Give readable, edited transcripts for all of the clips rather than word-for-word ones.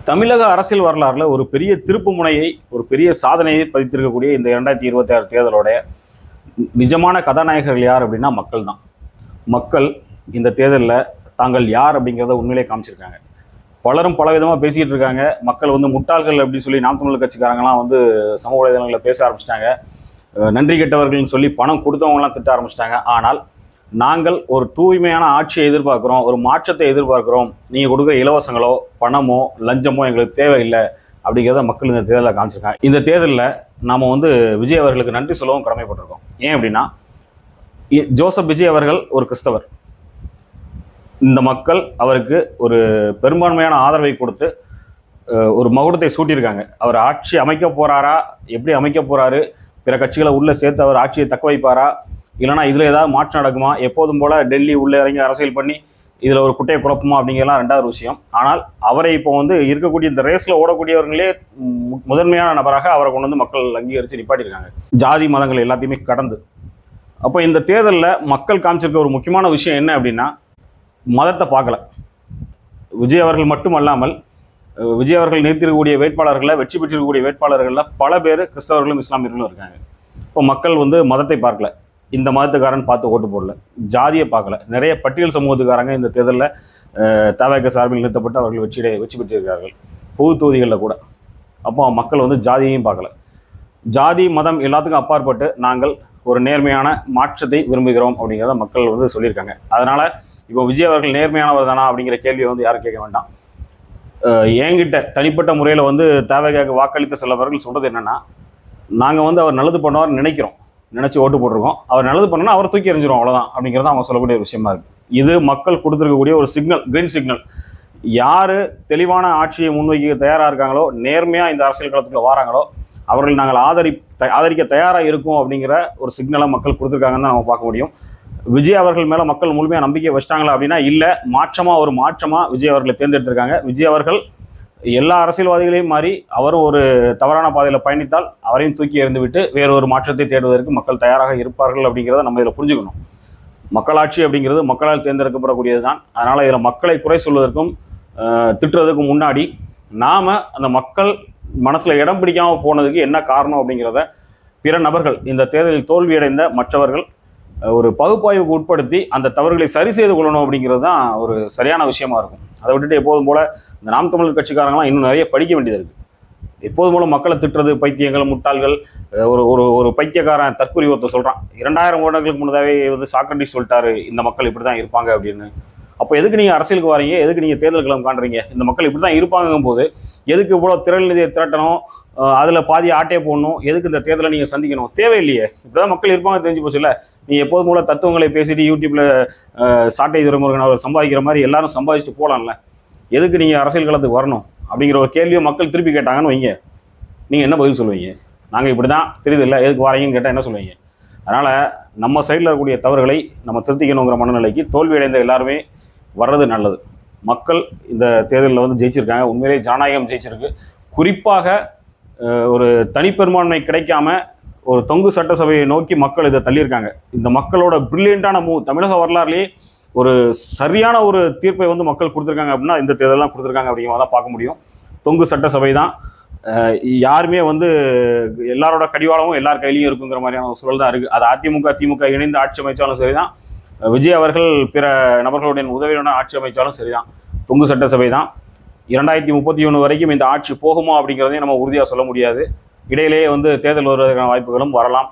தமிழக அரசியல் வரலாறுல ஒரு பெரிய திருப்பு முனையை, ஒரு பெரிய சாதனையை பதித்திருக்கக்கூடிய இந்த 2026 தேர்தலோட நிஜமான கதாநாயகர்கள் யார் அப்படின்னா மக்கள் தான். மக்கள் இந்த தேர்தலில் தாங்கள் யார் அப்படிங்கிறத உண்மையிலே காமிச்சிருக்காங்க. பலரும் பல விதமாக பேசிக்கிட்டு இருக்காங்க. மக்கள் வந்து முட்டாள்கள் அப்படின்னு சொல்லி நாம் தமிழர் கட்சிக்காரங்களாம் வந்து சமூக வலைதளங்களில் பேச ஆரம்பிச்சிட்டாங்க. நன்றி கெட்டவர்கள்னு சொல்லி பணம் கொடுத்தவங்களாம் திட்ட ஆரம்பிச்சிட்டாங்க. ஆனால் நாங்கள் ஒரு தூய்மையான ஆட்சியை எதிர்பார்க்குறோம், ஒரு மாற்றத்தை எதிர்பார்க்குறோம், நீங்கள் கொடுக்குற இலவசங்களோ பணமோ லஞ்சமோ எங்களுக்கு தேவையில்லை அப்படிங்கிறத மக்கள் இந்த தேர்தலில் காமிச்சிருக்காங்க. இந்த தேர்தலில் நாம் வந்து விஜய் அவர்களுக்கு நன்றி சொல்லவும் கடமைப்பட்டிருக்கோம். ஏன் அப்படின்னா, ஜோசப் விஜய் அவர்கள் ஒரு கிறிஸ்தவர். இந்த மக்கள் அவருக்கு ஒரு பெரும்பான்மையான ஆதரவை கொடுத்து ஒரு மகுடத்தை சூட்டியிருக்காங்க. அவர் ஆட்சி அமைக்க போகிறாரா, எப்படி அமைக்க போகிறாரு, பிற கட்சிகளை உள்ளே சேர்த்து அவர் ஆட்சியை தக்க வைப்பாரா, இல்லைனா இதில் ஏதாவது மாற்றம் நடக்குமா, எப்போதும் போல் டெல்லி உள்ளே இறங்கி அரசியல் பண்ணி இதில் ஒரு குட்டையை குழப்பமா அப்படிங்கிறலாம் ரெண்டாவது விஷயம். ஆனால் அவரை இப்போ வந்து இருக்கக்கூடிய இந்த ரேஸில் ஓடக்கூடியவர்களே முதன்மையான நபராக அவரை கொண்டு வந்து மக்கள் அங்கீகரித்து நிப்பாட்டியிருக்காங்க, ஜாதி மதங்கள் எல்லாத்தையுமே கடந்து. அப்போ இந்த தேர்தலில் மக்கள் காமிச்சிருக்க ஒரு முக்கியமான விஷயம் என்ன அப்படின்னா, மதத்தை பார்க்கல. விஜய் அவர்கள் மட்டும் அல்லாமல் விஜய் அவர்கள் நிறுத்திருக்கக்கூடிய வேட்பாளர்களில், வெற்றி பெற்றிருக்கக்கூடிய வேட்பாளர்களில் பல பேர் கிறிஸ்தவர்களும் இஸ்லாமியர்களும் இருக்காங்க. இப்போ மக்கள் வந்து மதத்தை பார்க்கல, இந்த மதத்துக்காரன் பார்த்து ஓட்டு போடல, ஜாதியை பார்க்கல. நிறைய பட்டியல் சமூகத்துக்காரங்க இந்த தேர்தலில் தவேக சார்பில் நிறுத்தப்பட்டு அவர்கள் வெற்றி பெற்றிருக்கிறார்கள், பொது தொகுதிகளில் கூட. அப்போ மக்கள் வந்து ஜாதியையும் பார்க்கல. ஜாதி மதம் எல்லாத்துக்கும் அப்பாற்பட்டு நாங்கள் ஒரு நேர்மையான மாற்றத்தை விரும்புகிறோம் அப்படிங்கிறத மக்கள் வந்து சொல்லியிருக்காங்க. அதனால் இப்போ விஜய் அவர்கள் நேர்மையானவர் தானா அப்படிங்கிற கேள்வியை வந்து யாரும் கேட்க வேண்டாம். என்கிட்ட தனிப்பட்ட முறையில் வந்து தவேக வாக்களித்த சிலவர்கள் சொல்கிறது என்னென்னா, நாங்கள் வந்து அவர் நல்லது பண்ணுவார்னு நினச்சி ஓட்டு போட்டிருக்கோம், அவர் நல்லது பண்ணணும்னா அவரை தூக்கி எறிஞ்சிரும், அவ்வளோதான் அப்படிங்கிறது அவங்க சொல்லக்கூடிய ஒரு விஷயமா இருக்குது. இது மக்கள் கொடுத்துருக்கக்கூடிய ஒரு சிக்னல், கிரீன் சிக்னல். யார் தெளிவான ஆட்சியை முன்வைக்க தயாராக இருக்காங்களோ, நேர்மையாக இந்த அரசியல் களத்துக்குள்ள வராங்களோ, அவர்கள் நாங்கள் ஆதரிக்க தயாராக இருக்கும் அப்படிங்கிற ஒரு சிக்னலை மக்கள் கொடுத்துருக்காங்கன்னு தான் நம்ம பார்க்க முடியும். விஜய் அவர்கள் மேலே மக்கள் முழுமையாக நம்பிக்கை வச்சிட்டாங்களா அப்படின்னா இல்லை, ஒரு மாற்றமாக விஜய் அவர்களை தேர்ந்தெடுத்திருக்காங்க. விஜய் அவர்கள் எல்லா அரசியல்வாதிகளையும் மாறி அவரும் ஒரு தவறான பாதையில் பயணித்தால் அவரையும் தூக்கி எறிந்துவிட்டு வேறு ஒரு மாற்றத்தை தேடுவதற்கு மக்கள் தயாராக இருப்பார்கள் அப்படிங்கிறத நம்ம இதில் புரிஞ்சுக்கணும். மக்களாட்சி அப்படிங்கிறது மக்களால் தேர்ந்தெடுக்கப்படக்கூடியது தான். அதனால் இதில் மக்களை குறை சொல்வதற்கும் திட்டுறதுக்கும் முன்னாடி நாம் அந்த மக்கள் மனசில் இடம் பிடிக்காமல் போனதுக்கு என்ன காரணம் அப்படிங்கிறத பிற நபர்கள், இந்த தேர்தலில் தோல்வியடைந்த மற்றவர்கள் ஒரு பகுப்பாய்வுக்கு உட்படுத்தி அந்த தவறுகளை சரி செய்து கொள்ளணும் அப்படிங்கிறது தான் ஒரு சரியான விஷயமா இருக்கும். அதை விட்டுட்டு எப்போதும் போல் இந்த நாம் தமிழர் கட்சிக்காரங்களாம் இன்னும் நிறைய படிக்க வேண்டியது இருக்குது. எப்போதும் போல மக்களை திட்டுறது, பைத்தியங்கள், முட்டாள்கள், ஒரு பைத்தியக்காரன் தற்கொலை ஒருத்தர் சொல்கிறான், 2000 வருடங்களுக்கு முன்னதாகவே வந்து சாக்ரட்டிஸ் சொல்லிட்டாரு இந்த மக்கள் இப்படி தான் இருப்பாங்க அப்படின்னு. அப்போ எதுக்கு நீங்கள் அரசியலுக்கு வரீங்க, எதுக்கு நீங்கள் தேர்தல் களம் காண்றீங்க? இந்த மக்கள் இப்படி தான் இருப்பாங்கும் போது எதுக்கு இவ்வளோ திரள் நிதியை திரட்டணும், அதில் பாதி ஆட்டையை போடணும், எதுக்கு இந்த தேர்தலை நீங்கள் சந்திக்கணும்? தேவையில்லையே, இப்படி தான் மக்கள் இருப்பாங்க தெரிஞ்சு போச்சு. இல்லை, நீ எப்போதும் போல தத்துவங்களை பேசிட்டு யூடியூப்பில் சாட்டை துரைமுருகன் அவர் சம்பாதிக்கிற மாதிரி எல்லாரும் சம்பாதிச்சுட்டு போகலாம்ல, எதுக்கு நீங்கள் அரசியல் களத்துக்கு வரணும் அப்படிங்கிற ஒரு கேள்வியை மக்கள் திருப்பி கேட்டாங்கன்னு வைங்க, நீங்கள் என்ன பதில் சொல்லுவீங்க? நாங்கள் இப்படி தான் தெரியுது இல்லை, எதுக்கு வரீங்கன்னு கேட்டால் என்ன சொல்லுவீங்க? அதனால் நம்ம சைடில் இருக்கக்கூடிய தவறுகளை நம்ம திருத்திக்கணுங்கிற மனநிலைக்கு தோல்வியடைந்த எல்லாருமே வர்றது நல்லது. மக்கள் இந்த தேர்தலில் வந்து ஜெயிச்சிருக்காங்க. உண்மையிலே ஜனநாயகம் ஜெயிச்சிருக்கு. குறிப்பாக ஒரு தனிப்பெரும்பான்மை கிடைக்காம ஒரு தொங்கு சட்டசபையை நோக்கி மக்கள் இதை தள்ளியிருக்காங்க. இந்த மக்களோட பிரில்லியண்டான தமிழக வரலாறுலேயே ஒரு சரியான ஒரு தீர்ப்பை வந்து மக்கள் கொடுத்துருக்காங்க அப்படின்னா இந்த தேர்தலாம் கொடுத்துருக்காங்க அப்படிங்கிறத பார்க்க முடியும். தொங்கு சட்டசபை தான். யாருமே வந்து எல்லாரோட கடிவாளமும் எல்லார் கையிலையும் இருக்குங்கிற மாதிரியான ஒரு சூழல் தான் இருக்குது. அது அதிமுக திமுக இணைந்து ஆட்சி அமைச்சாலும் சரிதான், விஜய் அவர்கள் பிற நபர்களுடைய உதவியுடன் ஆட்சி அமைச்சாலும் சரிதான், தொங்கு சட்டசபை தான். 2031 வரைக்கும் இந்த ஆட்சி போகுமா அப்படிங்கிறதையும் நம்ம உறுதியாக சொல்ல முடியாது. இடையிலேயே வந்து தேர்தல் வருவதற்கான வாய்ப்புகளும் வரலாம்.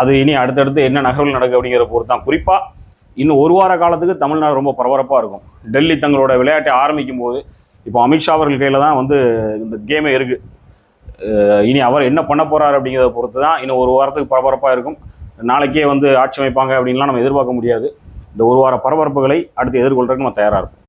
அது இனி அடுத்தடுத்து என்ன நகர்வுகள் நடக்கும் அப்படிங்கிற பொறுத்து தான். குறிப்பாக இன்னும் ஒரு வார காலத்துக்கு தமிழ்நாடு ரொம்ப பரபரப்பாக இருக்கும். டெல்லி தங்களோட விளையாட்டை ஆரம்பிக்கும் போது இப்போ அமித்ஷா அவர்கள் கையில் தான் வந்து இந்த கேமே இருக்குது. இனி அவர் என்ன பண்ண போகிறார் அப்படிங்கிறத பொறுத்து தான் இன்னும் ஒரு வாரத்துக்கு பரபரப்பாக இருக்கும். நாளைக்கே வந்து ஆட்சி அமைப்பாங்க அப்படின்லாம் நம்ம எதிர்பார்க்க முடியாது. இந்த ஒரு வார பரபரப்புகளை அடுத்து எதிர்கொள்றதுக்கு நம்ம தயாராக இருக்கும்.